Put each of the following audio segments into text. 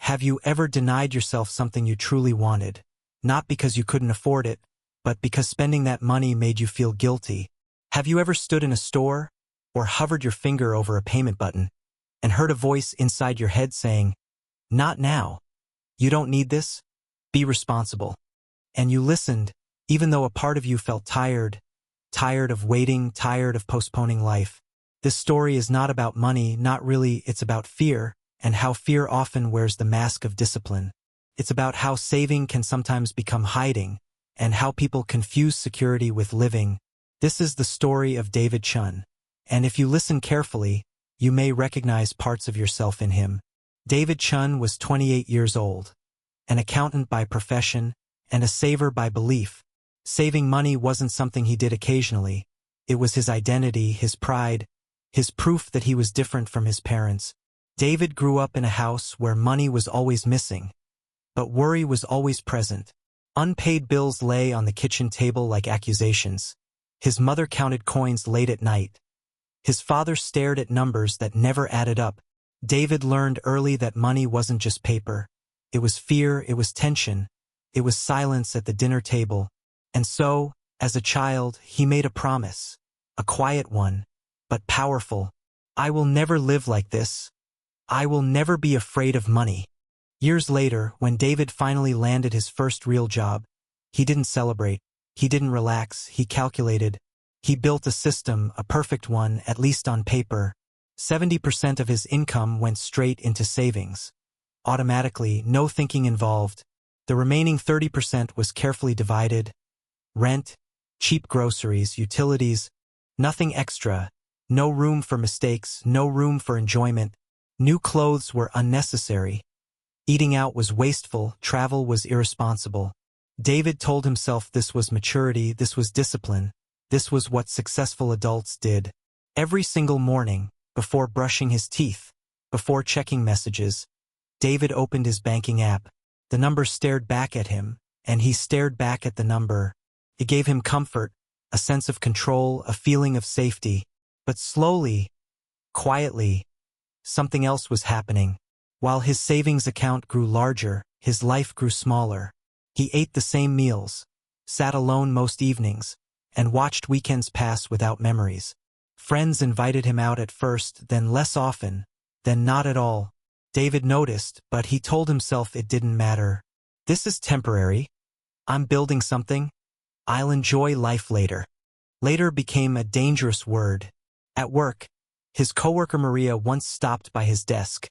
Have you ever denied yourself something you truly wanted? Not because you couldn't afford it, but because spending that money made you feel guilty. Have you ever stood in a store or hovered your finger over a payment button and heard a voice inside your head saying, "Not now. You don't need this. Be responsible." And you listened, even though a part of you felt tired of waiting, tired of postponing life. This story is not about money, not really, it's about fear, and how fear often wears the mask of discipline. It's about how saving can sometimes become hiding, and how people confuse security with living. This is the story of David Chun. And if you listen carefully, you may recognize parts of yourself in him. David Chun was 28 years old, an accountant by profession, and a saver by belief. Saving money wasn't something he did occasionally. It was his identity, his pride, his proof that he was different from his parents. David grew up in a house where money was always missing, but worry was always present. Unpaid bills lay on the kitchen table like accusations. His mother counted coins late at night. His father stared at numbers that never added up. David learned early that money wasn't just paper. It was fear, it was tension, it was silence at the dinner table. And so, as a child, he made a promise, a quiet one, but powerful. I will never live like this. I will never be afraid of money. Years later, when David finally landed his first real job, he didn't celebrate, he didn't relax, he calculated. He built a system, a perfect one, at least on paper. 70% of his income went straight into savings. Automatically, no thinking involved. The remaining 30% was carefully divided. Rent, cheap groceries, utilities, nothing extra, no room for mistakes, no room for enjoyment. New clothes were unnecessary. Eating out was wasteful, travel was irresponsible. David told himself this was maturity, this was discipline, this was what successful adults did. Every single morning, before brushing his teeth, before checking messages, David opened his banking app. The number stared back at him, and he stared back at the number. It gave him comfort, a sense of control, a feeling of safety. But slowly, quietly, something else was happening. While his savings account grew larger, his life grew smaller. He ate the same meals, sat alone most evenings, and watched weekends pass without memories. Friends invited him out at first, then less often, then not at all. David noticed, but he told himself it didn't matter. This is temporary. I'm building something. I'll enjoy life later. Later became a dangerous word. At work, his coworker Maria once stopped by his desk,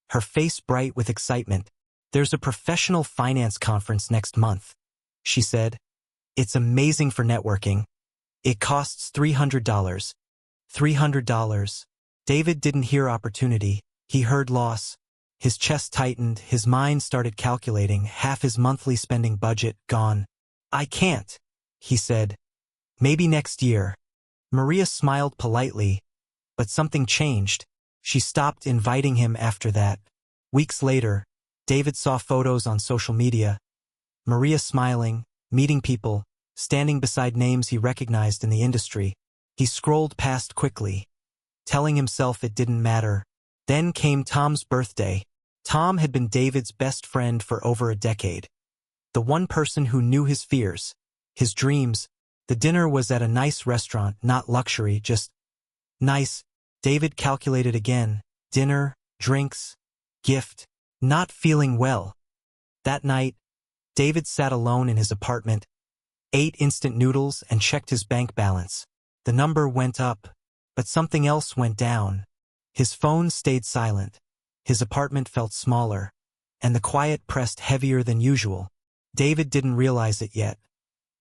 her face bright with excitement. "There's a professional finance conference next month," she said. "It's amazing for networking. It costs $300. $300. David didn't hear opportunity. He heard loss. His chest tightened, his mind started calculating, half his monthly spending budget gone. "I can't," he said. "Maybe next year." Maria smiled politely, but something changed. She stopped inviting him after that. Weeks later, David saw photos on social media. Maria smiling, meeting people, standing beside names he recognized in the industry. He scrolled past quickly, telling himself it didn't matter. Then came Tom's birthday. Tom had been David's best friend for over a decade. The one person who knew his fears, his dreams. The dinner was at a nice restaurant, not luxury, just nice. David calculated again. Dinner, drinks, gift. Not feeling well. That night, David sat alone in his apartment, ate instant noodles and checked his bank balance. The number went up, but something else went down. His phone stayed silent. His apartment felt smaller, and the quiet pressed heavier than usual. David didn't realize it yet,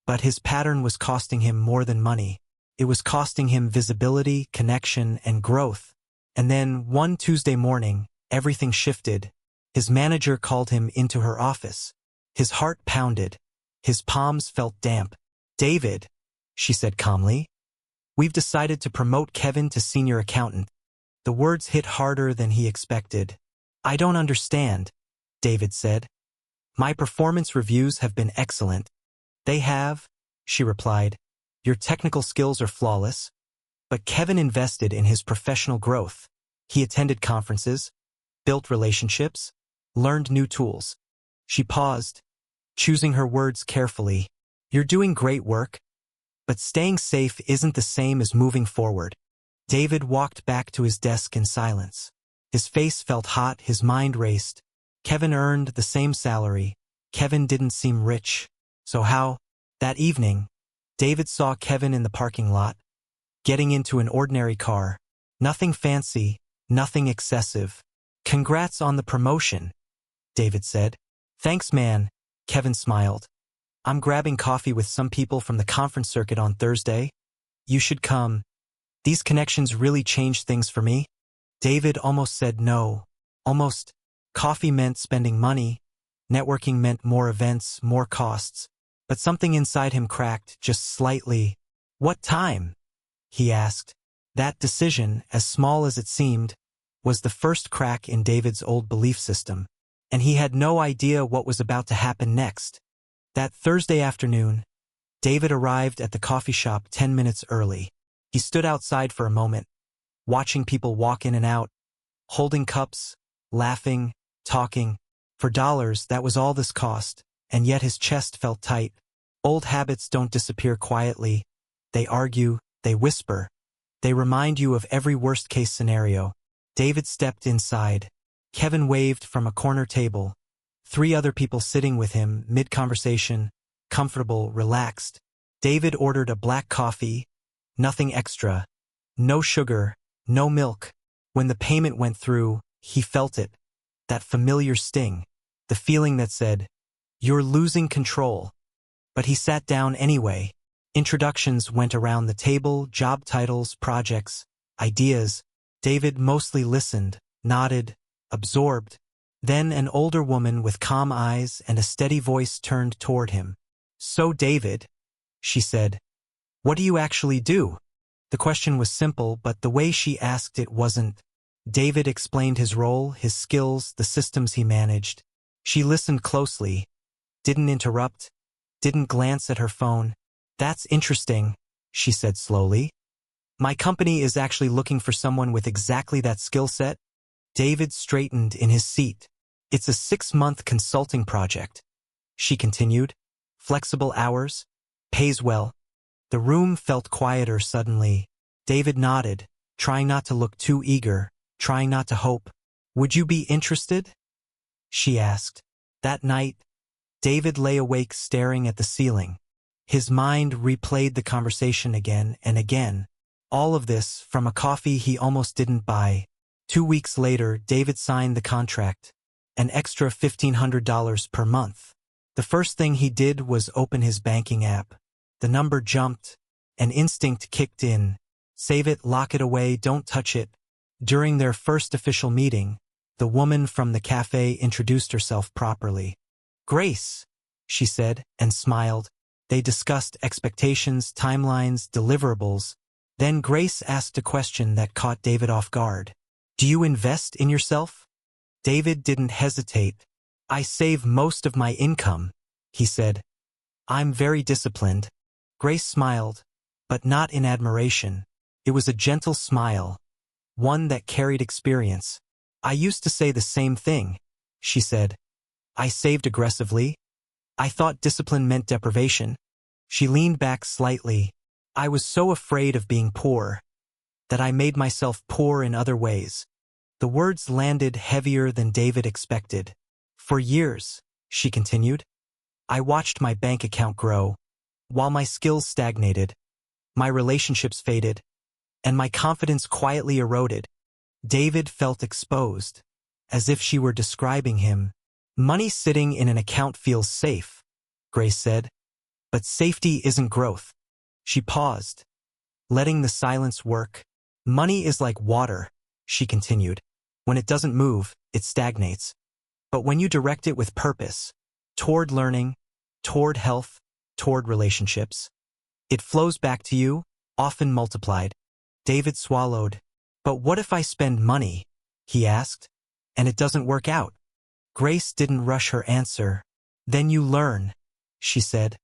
but his pattern was costing him more than money. It was costing him visibility, connection, and growth. And then, one Tuesday morning, everything shifted. His manager called him into her office. His heart pounded. His palms felt damp. "David," she said calmly, "we've decided to promote Kevin to senior accountant." The words hit harder than he expected. "I don't understand," David said. "My performance reviews have been excellent." "They have," she replied. "Your technical skills are flawless." But Kevin invested in his professional growth. He attended conferences, built relationships, learned new tools. She paused, choosing her words carefully. You're doing great work, but staying safe isn't the same as moving forward. David walked back to his desk in silence. His face felt hot, his mind raced. Kevin earned the same salary. Kevin didn't seem rich. So how? That evening, David saw Kevin in the parking lot, getting into an ordinary car. Nothing fancy, nothing excessive. Congrats on the promotion, David said. Thanks, man, Kevin smiled. I'm grabbing coffee with some people from the conference circuit on Thursday. You should come. These connections really changed things for me. David almost said no. Almost. Coffee meant spending money. Networking meant more events, more costs. But something inside him cracked, just slightly. What time? He asked. That decision, as small as it seemed, was the first crack in David's old belief system, and he had no idea what was about to happen next. That Thursday afternoon, David arrived at the coffee shop 10 minutes early. He stood outside for a moment, watching people walk in and out, holding cups, laughing, talking. For dollars, that was all this cost, and yet his chest felt tight. Old habits don't disappear quietly. They argue, they whisper. They remind you of every worst-case scenario. David stepped inside. Kevin waved from a corner table. 3 other people sitting with him, mid-conversation, comfortable, relaxed. David ordered a black coffee, nothing extra, no sugar, no milk. When the payment went through, he felt it. That familiar sting. The feeling that said, you're losing control. But he sat down anyway. Introductions went around the table, job titles, projects, ideas. David mostly listened, nodded, absorbed. Then an older woman with calm eyes and a steady voice turned toward him. So David, she said, what do you actually do? The question was simple, but the way she asked it wasn't. David explained his role, his skills, the systems he managed. She listened closely, didn't interrupt, didn't glance at her phone. That's interesting, she said slowly. My company is actually looking for someone with exactly that skill set. David straightened in his seat. It's a 6-month consulting project, she continued. Flexible hours, pays well. The room felt quieter suddenly. David nodded, trying not to look too eager, trying not to hope. Would you be interested? She asked. That night, David lay awake staring at the ceiling. His mind replayed the conversation again and again. All of this from a coffee he almost didn't buy. 2 weeks later, David signed the contract. An extra $1,500 per month. The first thing he did was open his banking app. The number jumped. An instinct kicked in. Save it, lock it away, don't touch it. During their first official meeting, the woman from the cafe introduced herself properly. Grace, she said, and smiled. They discussed expectations, timelines, deliverables. Then Grace asked a question that caught David off guard. Do you invest in yourself? David didn't hesitate. I save most of my income, he said. I'm very disciplined. Grace smiled, but not in admiration. It was a gentle smile, one that carried experience. I used to say the same thing, she said. I saved aggressively. I thought discipline meant deprivation. She leaned back slightly. I was so afraid of being poor that I made myself poor in other ways. The words landed heavier than David expected. For years, she continued, I watched my bank account grow, while my skills stagnated, my relationships faded, and my confidence quietly eroded. David felt exposed, as if she were describing him. Money sitting in an account feels safe, Grace said, but safety isn't growth. She paused, letting the silence work. Money is like water, she continued. When it doesn't move, it stagnates. But when you direct it with purpose, toward learning, toward health, toward relationships, it flows back to you, often multiplied. David swallowed. But what if I spend money, he asked, and it doesn't work out? Grace didn't rush her answer. Then you learn, she said.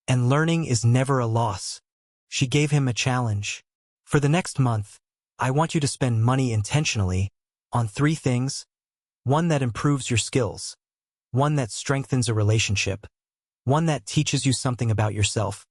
And learning is never a loss. She gave him a challenge. For the next month, I want you to spend money intentionally on 3 things: One that improves your skills. One that strengthens a relationship. One that teaches you something about yourself.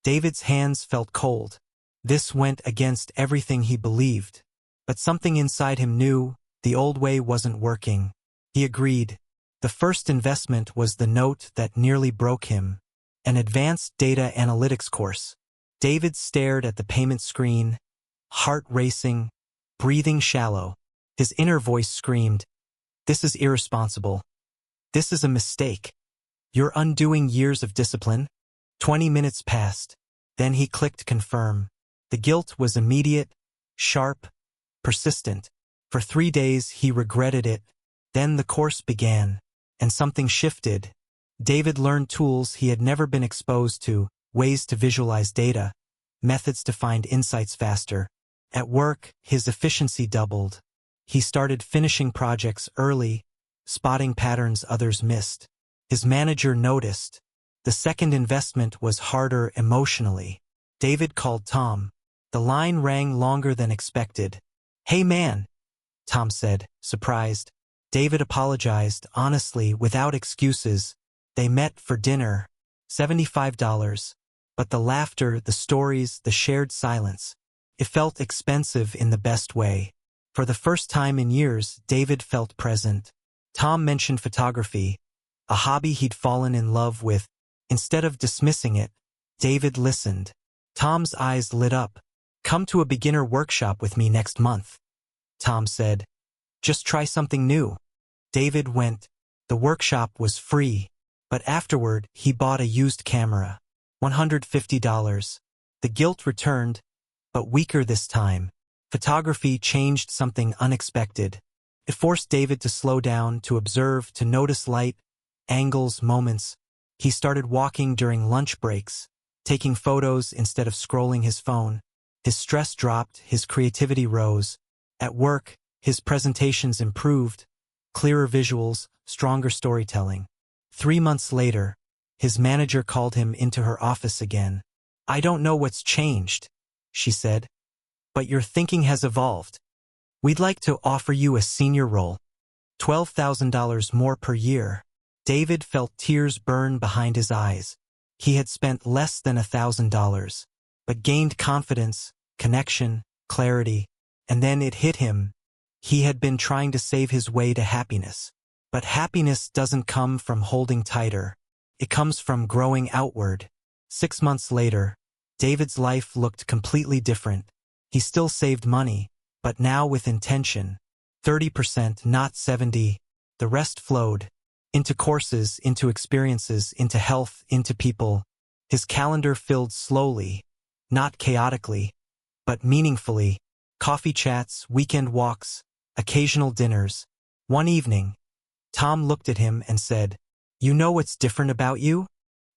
David's hands felt cold. This went against everything he believed. But something inside him knew the old way wasn't working. He agreed. The first investment was the note that nearly broke him. An advanced data analytics course. David stared at the payment screen, heart racing, breathing shallow. His inner voice screamed, "This is irresponsible. This is a mistake. You're undoing years of discipline." 20 minutes passed. Then he clicked confirm. The guilt was immediate, sharp, persistent. For 3 days he regretted it. Then the course began, and something shifted. David learned tools he had never been exposed to, ways to visualize data, methods to find insights faster. At work, his efficiency doubled. He started finishing projects early, spotting patterns others missed. His manager noticed. The second investment was harder emotionally. David called Tom. The line rang longer than expected. "Hey man," Tom said, surprised. David apologized, honestly, without excuses. They met for dinner. $75. But the laughter, the stories, the shared silence. It felt expensive in the best way. For the first time in years, David felt present. Tom mentioned photography, a hobby he'd fallen in love with. Instead of dismissing it, David listened. Tom's eyes lit up. "Come to a beginner workshop with me next month," Tom said. "Just try something new." David went. The workshop was free, but afterward he bought a used camera. $150. The guilt returned, but weaker this time. Photography changed something unexpected. It forced David to slow down, to observe, to notice light, angles, moments. He started walking during lunch breaks, taking photos instead of scrolling his phone. His stress dropped, his creativity rose. At work, his presentations improved, clearer visuals, stronger storytelling. 3 months later, his manager called him into her office again. "I don't know what's changed," she said, "but your thinking has evolved. We'd like to offer you a senior role. $12,000 more per year." David felt tears burn behind his eyes. He had spent less than $1,000, but gained confidence, connection, clarity, and then it hit him. He had been trying to save his way to happiness. But happiness doesn't come from holding tighter. It comes from growing outward. 6 months later, David's life looked completely different. He still saved money, but now with intention. 30%, not 70. The rest flowed. Into courses, into experiences, into health, into people. His calendar filled slowly, not chaotically, but meaningfully. Coffee chats, weekend walks, occasional dinners. One evening, Tom looked at him and said, "You know what's different about you?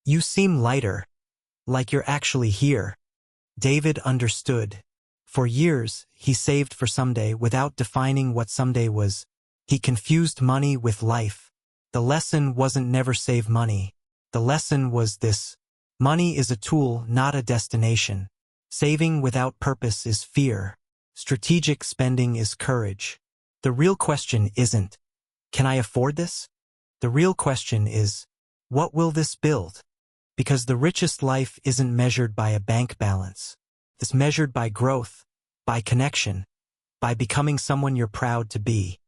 You seem lighter. Like you're actually here." David understood. For years, he saved for someday without defining what someday was. He confused money with life. The lesson wasn't never save money. The lesson was this: money is a tool, not a destination. Saving without purpose is fear. Strategic spending is courage. The real question isn't, "Can I afford this?" The real question is, "What will this build?" Because the richest life isn't measured by a bank balance. It's measured by growth, by connection, by becoming someone you're proud to be.